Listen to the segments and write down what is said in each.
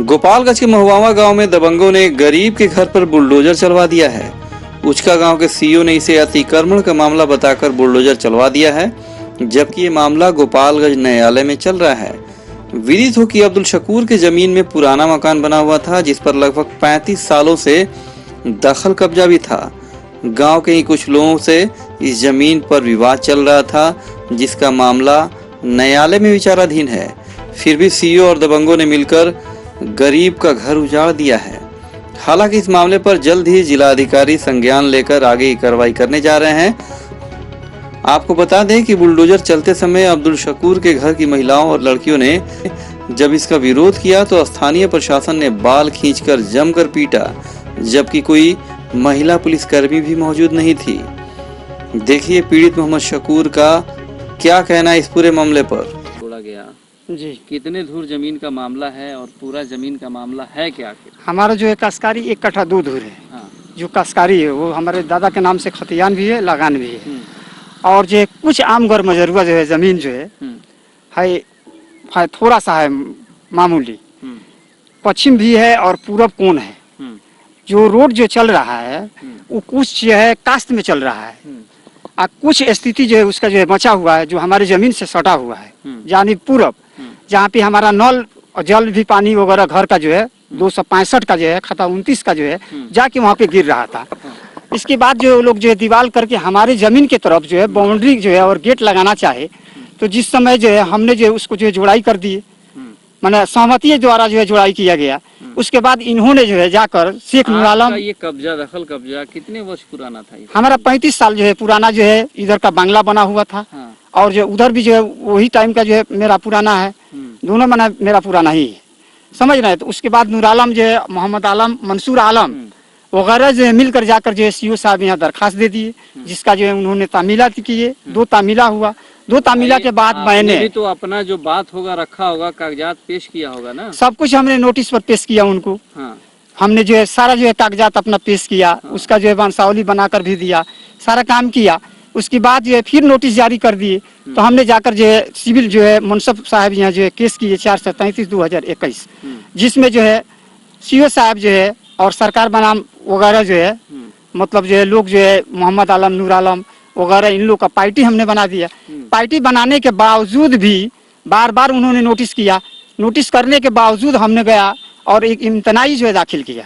गोपालगंज के महुआवा गांव में दबंगों ने गरीब के घर पर बुलडोजर चलवा दिया है। उचका गांव के सीईओ ने इसे अतिक्रमण का मामला बताकर बुलडोजर चलवा दिया है, जबकि ये मामला गोपालगंज न्यायालय में चल रहा है। विदित हो कि अब्दुल शकूर के जमीन में पुराना मकान बना हुआ था, जिस पर लगभग 35 सालों से दखल कब्जा भी था। गांव के ही कुछ लोगों से इस जमीन पर विवाद चल रहा था, जिसका मामला न्यायालय में विचाराधीन है। फिर भी सीईओ और दबंगों ने मिलकर गरीब का घर उजाड़ दिया है। हालांकि इस मामले पर जल्द ही जिलाधिकारी संज्ञान लेकर आगे की कार्रवाई करने जा रहे हैं। आपको बता दें कि बुलडोजर चलते समय अब्दुल शकूर के घर की महिलाओं और लड़कियों ने जब इसका विरोध किया तो स्थानीय प्रशासन ने बाल खींचकर जमकर पीटा, जबकि कोई महिला पुलिसकर्मी भी मौजूद नहीं थी। देखिए पीड़ित मोहम्मद शकूर का क्या कहना है इस पूरे मामले पर। तोड़ा गया जी, कितने धूर जमीन का मामला है और पूरा जमीन का मामला है क्या आखिर? हमारा जो है काश्तकारी 1 कट्ठा 2 धूर है। हाँ। जो काश्तकारी है वो हमारे दादा के नाम से खतियान भी है, लगान भी है। और जो कुछ आम गौर मजरूआ जो है जमीन जो है थोड़ा सा है मामूली। पश्चिम भी है और पूरब कोण है। जो रोड जो चल रहा है वो कुछ जो है कास्त में चल रहा है और कुछ स्थिति जो है उसका जो है बचा हुआ है, जो हमारे जमीन से सटा हुआ है, यानी पूरब, जहाँ पे हमारा नल और जल भी पानी वगैरह घर का जो है 265 का जो है खता 29 का जो है जाके वहाँ पे गिर रहा था। इसके बाद जो लोग जो है दीवार करके हमारे जमीन के तरफ जो है बाउंड्री जो है और गेट लगाना चाहे, तो जिस समय जो है हमने जो है उसको जो है जुड़ाई कर दी, माने सहमति द्वारा जो है जुड़ाई किया गया। उसके बाद इन्होंने जो है जाकर शेख नूर आलम, ये कब्जा दखल कब्जा कितने वर्ष पुराना था? हमारा 35 साल जो है पुराना जो है इधर का बांग्ला बना हुआ था। हाँ। और जो उधर भी जो है वही टाइम का जो है मेरा पुराना है। दोनों मना मेरा पुराना ही है, समझ रहे हैं। तो उसके बाद नूर आलम जो है, मोहम्मद आलम, मंसूर आलम वगैरह जो है मिलकर जाकर जो है सीईओ साहब यहाँ दरखास्त दे दिए, जिसका जो है उन्होंने तामीला किए। 2 तामीला हुआ। 2 तामीला के बाद मैंने भी तो अपना जो बात होगा रखा होगा, कागजात पेश किया होगा ना? सब कुछ हमने नोटिस पर पेश किया उनको। हाँ। हमने जो है सारा जो है कागजात अपना पेश किया। हाँ। उसका जो है वंशावली बनाकर भी दिया, सारा काम किया। उसके बाद जो है फिर नोटिस जारी कर दिए। तो हमने जाकर जो है सिविल जो है मुंसफ साहब यहाँ जो है केस किए 433/2021, जिसमें जो है सीईओ साहब जो है और सरकार बनाम वगैरह जो है मतलब जो है लोग जो है मोहम्मद आलम, नूर आलम वगैरह इन लोग का पार्टी हमने बना दिया। पार्टी बनाने के बावजूद भी बार बार उन्होंने नोटिस किया। नोटिस करने के बावजूद हमने गया और एक इम्तनाई जो है दाखिल किया,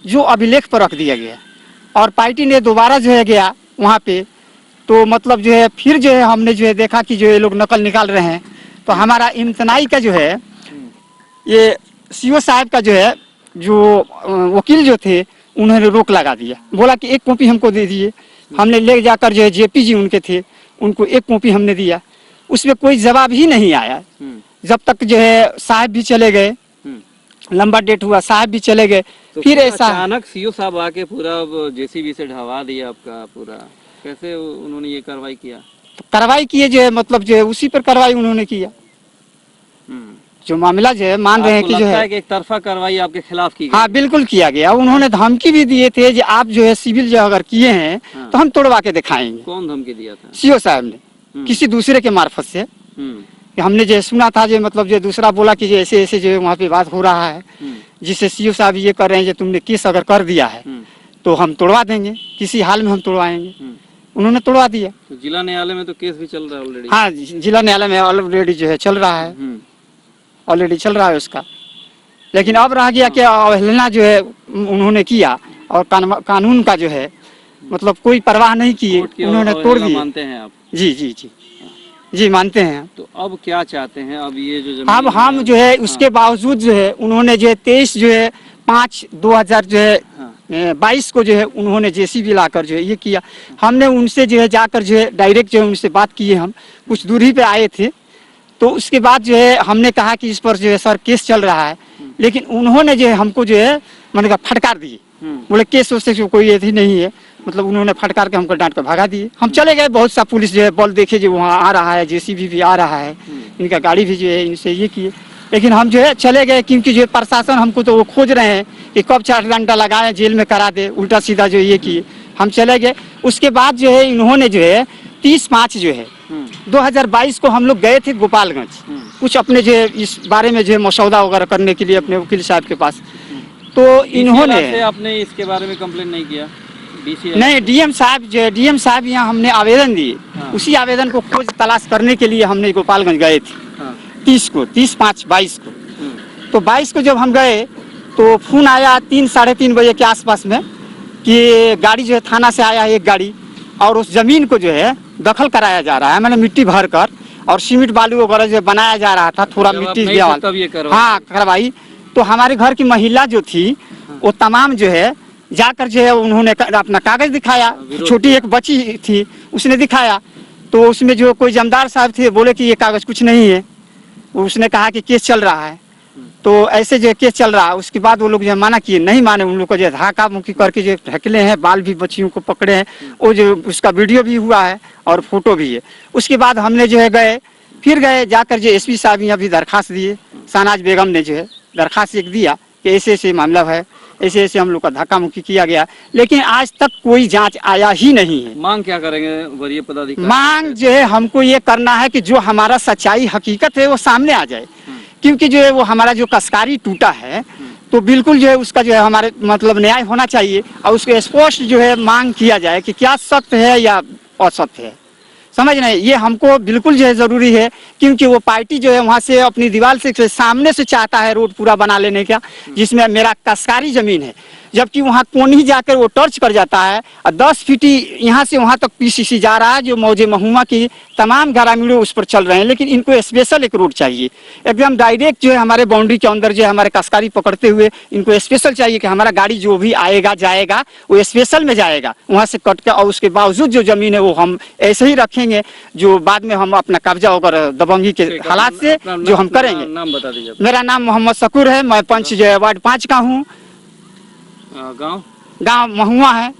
जो अभिलेख पर रख दिया गया। और पार्टी ने दोबारा जो है गया वहाँ पे, तो मतलब जो है फिर जो है हमने जो है देखा कि जो ये लोग नकल निकाल रहे हैं। तो हमारा इम्तनाई का जो है ये सीईओ साहब का जो है जो वकील जो थे उन्होंने रोक लगा दिया, बोला कि 1 कॉपी हमको दे दिए। हमने ले जाकर जो है जेपी जी उनके थे, उनको 1 कॉपी हमने दिया। उसमें कोई जवाब ही नहीं आया। जब तक जो है साहब भी चले गए, लंबा डेट हुआ, साहब भी चले गए। तो फिर ऐसा अचानक सीईओ साहब आके पूरा जेसीबी से ढवा दिया आपका पूरा, कैसे उन्होंने ये कार्रवाई किया? तो कार्रवाई किए जो है मतलब जो है उसी पर कार्रवाई उन्होंने किया। जो मामला जो है मान रहे हैं कि जो है एक तरफा कार्रवाई आपके खिलाफ की गई? हाँ बिल्कुल किया गया। उन्होंने धमकी भी दिए थे कि आप जो है सिविल जो अगर किए हैं तो हम तोड़वा के दिखाएंगे। कौन धमकी दिया था? सीईओ साहब ने किसी दूसरे के मार्फत से। हमने जो सुना था जो मतलब जो दूसरा बोला कि ऐसे ऐसे जो है वहाँ पे बात हो रहा है, जिससे सीईओ साहब ये कर रहे हैं, तुमने केस अगर कर दिया है तो हम तोड़वा देंगे, किसी हाल में हम तोड़वाएंगे। उन्होंने तोड़वा दिया। तो जिला न्यायालय में तो केस भी चल रहा है ऑलरेडी? हाँ, जिला न्यायालय में ऑलरेडी जो है चल रहा है, ऑलरेडी चल रहा है उसका। लेकिन अब रह गया कि अवहेलना जो है उन्होंने किया और कानून का जो है मतलब कोई परवाह नहीं किए, उन्होंने तोड़ दिया। मानते हैं आप? जी जी जी जी मानते हैं। तो अब क्या चाहते हैं? अब ये जो अब हम जो है उसके बावजूद जो है उन्होंने जो है 23 जो है 5/2000 जो है 22 को जो है उन्होंने जेसीबी लाकर जो है ये किया। हमने उनसे जो है जाकर जो है डायरेक्ट जो है उनसे बात किए। हम कुछ दूरी पे आए थे, तो उसके बाद जो है हमने कहा कि इस पर जो है सर केस चल रहा है, लेकिन उन्होंने जो है हमको जो है मैंने कहा फटकार दिए। बोले केस उससे कोई ऐसी नहीं है, मतलब उन्होंने फटकार के हमको डांट कर भगा दिए। हम चले गए, बहुत सा पुलिस जो है बल देखे जो वहाँ आ रहा है, जेसीबी भी आ रहा है, इनका गाड़ी भी जो है इनसे ये किए। लेकिन हम जो है चले गए क्योंकि जो प्रशासन हमको तो वो खोज रहे हैं कि कब 4 घंटा लगाए जेल में करा दे, उल्टा सीधा जो ये किए। हम चले गए। उसके बाद जो है इन्होंने जो है 30/5 जो है 2022 को हम लोग गए थे गोपालगंज। कुछ अपने जो है इस बारे में जो है मसौदा वगैरह करने के लिए अपने वकील साहब के पास, तो इन्होंने से आपने इसके बारे में कंप्लेन नहीं किया? डीसी नहीं, डीएम साहब जो है, डीएम साहब यहाँ हमने आवेदन दिए, हाँ। उसी आवेदन को खोज तलाश करने के लिए हमने गोपालगंज गए थे। हाँ। 30/5/22 को। तो 22 को जब हम गए तो फोन आया 3-3:30 बजे के आसपास में कि गाड़ी जो है थाना से आया है एक गाड़ी, और उस जमीन को जो है दखल कराया जा रहा है, मैंने मिट्टी भर कर और सीमेंट बालू वगैरह जो बनाया जा रहा था, थोड़ा मिट्टी हाँ करवाई। तो हमारे घर की महिला जो थी वो तमाम जो है जाकर जो है उन्होंने अपना कागज दिखाया, छोटी एक बच्ची थी उसने दिखाया, तो उसमें जो कोई जमींदार साहब थे बोले कि ये कागज कुछ नहीं है, उसने कहा कि केस चल रहा है। तो ऐसे जो केस चल रहा है, उसके बाद वो लोग जो माना किए, नहीं माने, उन लोग को जो धक्का मुक्की करके जो ढकले हैं, बाल भी बच्चियों को पकड़े हैं, वो जो उसका वीडियो भी हुआ है और फोटो भी है। उसके बाद हमने जो है फिर गए जाकर जो एसपी साहब यहाँ भी दरखास्त दिए, शहनाज बेगम ने जो है दरखास्त एक दिया कि ऐसे ऐसे मामला है, ऐसे ऐसे हम लोग का धक्का मुक्की किया गया, लेकिन आज तक कोई जांच आया ही नहीं है। मांग क्या करेंगे वरीय पदाधिकारी? मांग जो है हमको ये करना है कि जो हमारा सच्चाई हकीकत है वो सामने आ जाए, क्योंकि जो है वो हमारा जो कसकारी टूटा है तो बिल्कुल जो है उसका जो है हमारे मतलब न्याय होना चाहिए, और उसको स्पष्ट जो है मांग किया जाए कि क्या सत्य है या असत्य है, समझ रहे हैं। ये हमको बिल्कुल जो है जरूरी है, क्योंकि वो पार्टी जो है वहाँ से अपनी दीवार से सामने से चाहता है रोड पूरा बना लेने का, जिसमें मेरा कसकारी जमीन है, जबकि वहाँ कोनी जाकर वो टर्च कर जाता है और 10 फीट यहाँ से वहाँ तक पीसीसी जा रहा है, जो मौजे महुआ की तमाम ग्रामीणों उस पर चल रहे हैं। लेकिन इनको स्पेशल एक रोड चाहिए, एकदम डायरेक्ट जो है हमारे बाउंड्री के अंदर जो है हमारे कसकारी पकड़ते हुए इनको स्पेशल चाहिए कि हमारा गाड़ी जो भी आएगा जाएगा वो स्पेशल में जाएगा वहाँ से कट के, और उसके बावजूद जो जमीन है वो हम ऐसे ही रखेंगे, जो बाद में हम अपना कब्जा वगैरह दबंगी के हालात से जो हम करेंगे। नाम बता दीजिए। मेरा नाम मोहम्मद शकूर है, मैं पंच जो है वार्ड 5 का हूँ, गाँव गाँव महुआ है।